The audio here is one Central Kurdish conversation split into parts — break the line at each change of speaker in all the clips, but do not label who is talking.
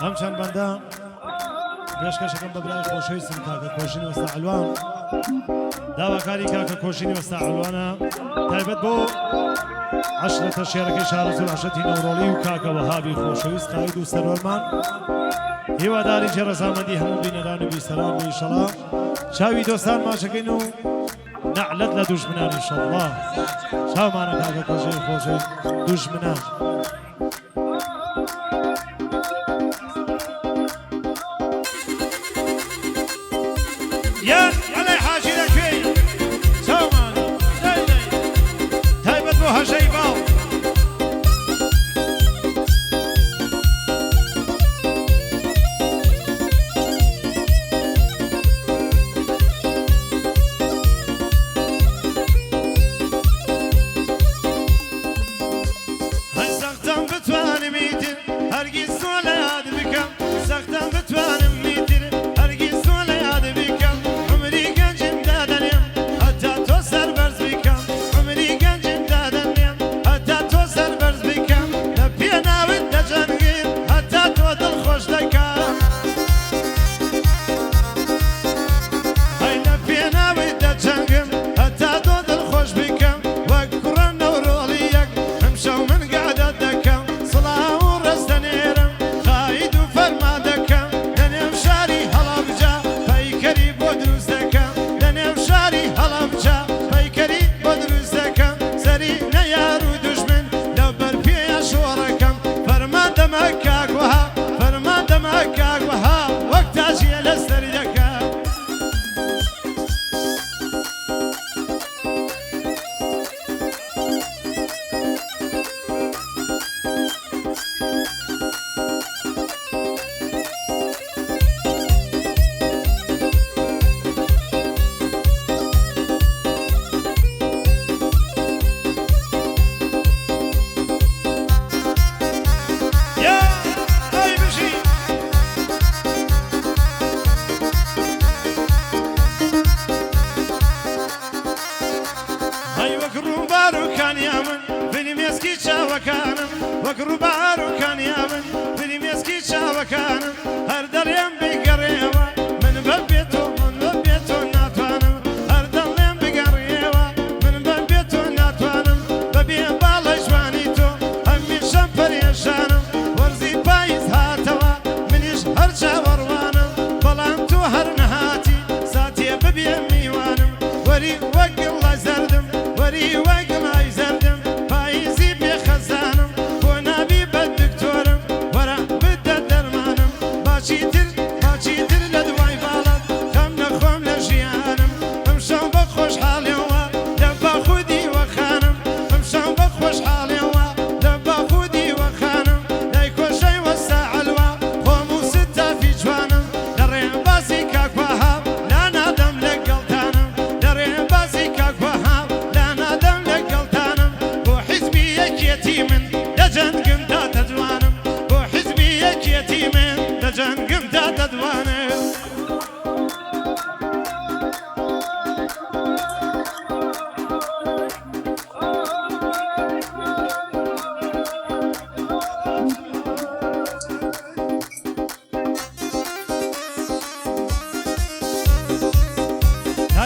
همچنان بنده پێشکەشەکەم بە برای خۆشەویستم کاکە کۆژینی وەستا عەلوان داواکاری کاکە کۆژینی وەستا عەلوانە تایبەت بۆ عەشرەتە شێرەکەی شارەزوو عەشەتی نەورۆڵی و کاکە وەهابی خۆشەویست قاید و سەرۆرمان هیواداری جێڕەزامەندی هەموو بینەران و بیسەران و ئینشەڵا چاوی دۆستان ماچەکەین و نەعلەت لە دوژمنان ئینشەڵڵا چاومانە کاکە کۆژێ خۆشەوی دوژمنان يا علي حاجي لكي سومان تايبت بوها شيباو هاي سختم بتواني ميتر هرقي السولة هاد بكم سختم بتواني ميتر هرقي السولة هاد بكم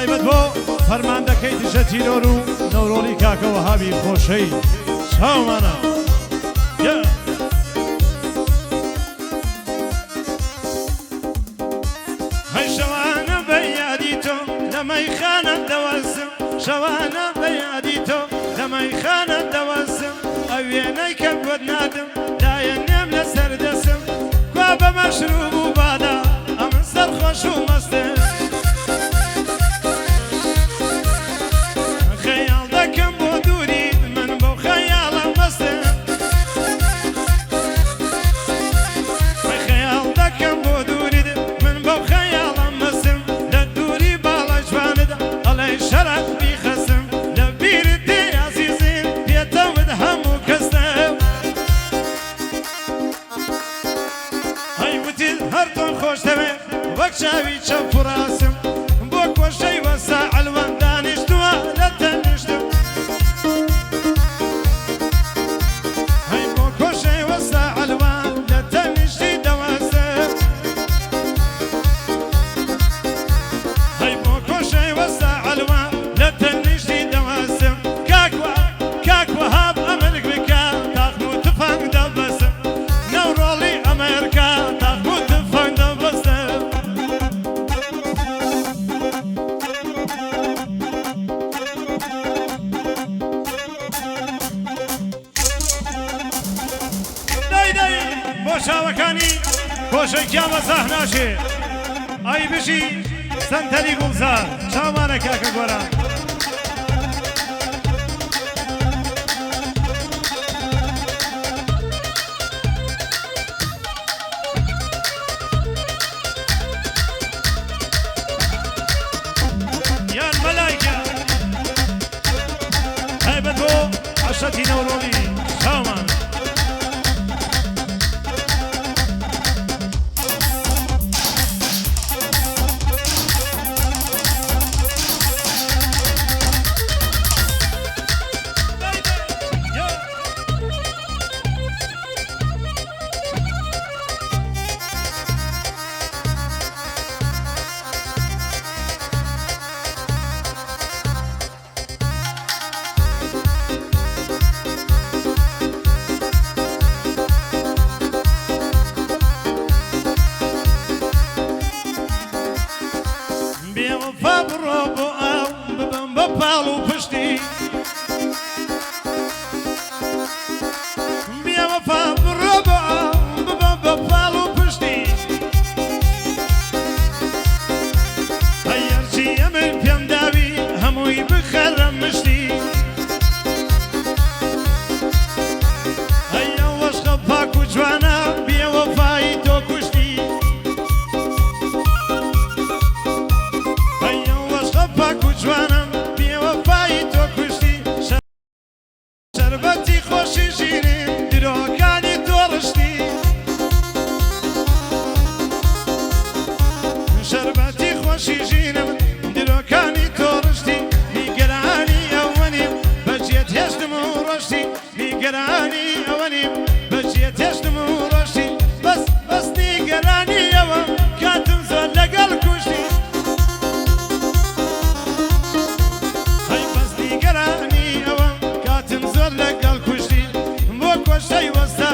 تایبەت بۆ فەرماندەکەی دژە تیرۆر و نەورۆڵی کاکە وەهابی خۆشەی چاومانە هەی شەوانە بە یادی تۆ لە مەیخانە دەوەسم شەوانە بە یادی تۆ لە مەیخانە دەوەسم ئەو وێنەی کە گوت نادم دایە نێم لەسەر دەسم کوا بە مەشروب و بادا ئەمن سەرخۆش و مەستم هر تون خوش دوه وقت شوی چه فراسه چاوەکانی کۆشێکیان بەزاح ناچێ ئای بژی سەنتەری گوڵزار چاوانە کاکە گۆران یان مەلایکە تایبەت بۆ عەشەتی نەورۆڵی چاومان بێوەفا بڕۆ بۆ ئاو ببم بە پاڵ و پشتی بێوەفا بڕۆ بۆ ئاو ببم بە پاڵ و پشتی هەیەرچی ئەمن پێم داوی هەمووی بخەرە مشتی هەیە وەشقە پاک و جوانە بێوەفایی تۆ کوشتی جوانم بێوەفایی تۆ کوشتی شەربەتی خۆشی ژیرین درۆکانی تۆ ڕشتی شەربەتی خۆشی ژیرم درۆکانی تۆ ڕشتی نیگەرانی ئەوە نیم بەجێت هێشتم و ڕۆشتی نیگەرانی ئەوە نیم بەجێت هێشتم و ڕۆشتی بەس نیگەرانی ئەوە کاتم زۆر لەگەڵ کوشتی لەگەڵ کوشتی بۆ کۆشەی وەستە